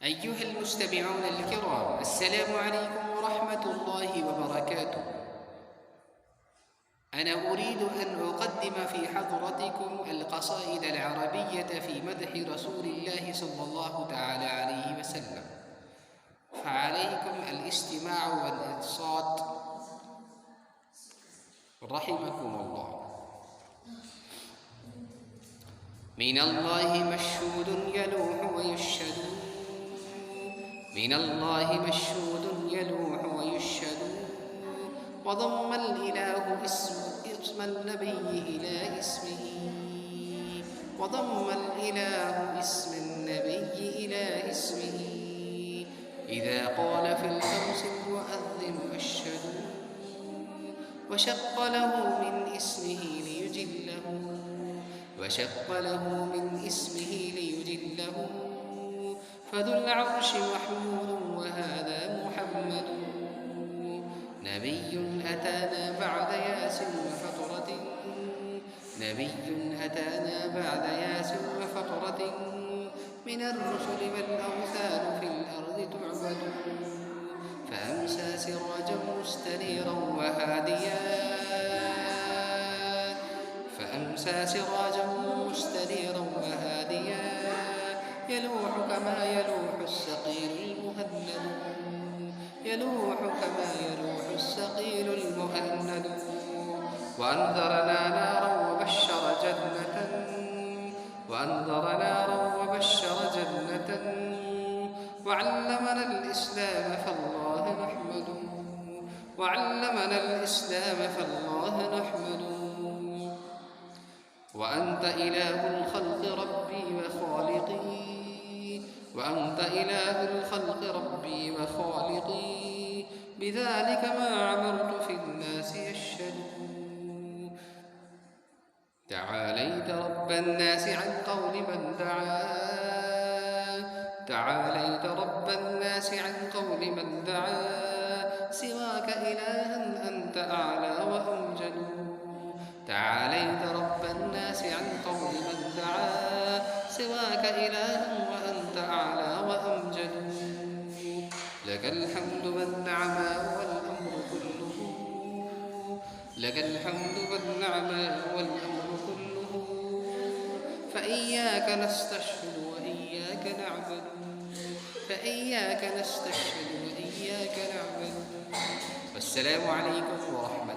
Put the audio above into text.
أيها المستمعون الكرام، السلام عليكم ورحمة الله وبركاته. أنا أريد أن أقدم في حضرتكم القصائد العربية في مدح رسول الله صلى الله تعالى عليه وسلم، فعليكم الاستماع والإنصات رحمكم الله. من الله مشهود يلوح ويشهد، من الله مشهود يلوح ويشهد، وضم الإله اسم النبي إلى اسمه، وضم الإله اسم النبي إلى اسمه، إذا قال في الخمس المؤذن أشهد، وشق له من اسمه ليجله، وشق له من اسمه ليجله، فذو العرش محمود وهذا محمد، نبي أتانا بعد ياس وفترة، نبي أتانا بعد ياس وفترة، من الرسل والأوثان في الأرض تعبد، فأمسى سراجا مستنيرا وهاديا، فأمسى سراجا مستنيرا وهاديا، يلوح كما يلوح السقيل المهند، يلوح كما يلوح السقيل المهند، وأنذرنا نارا وبشر جنة، وأنذر نارا وبشر جنة، وعلمنا الإسلام فالله نحمده، وعلمنا الإسلام فالله نحمده، وأنت إله الخلق ربي وخالقي، وأنت إله الخلق ربي وخالقي، بذلك ما عمرت في الناس يشهد، تعاليت رب الناس عن قول من دعا، تعاليت رب الناس عن قول من دعا، سواك إلها أنت أعلى وأمجد، تعاليت رب الناس عن قول من دعا، سواك إله وأنت أعلى وأمجد، لك الحمد والنعماء والأمر كله، لك الحمد والنعماء والأمر كله، فإياك نستشهد وإياك نعبد، فإياك نستشهد وإياك نعبد. والسلام عليكم ورحمة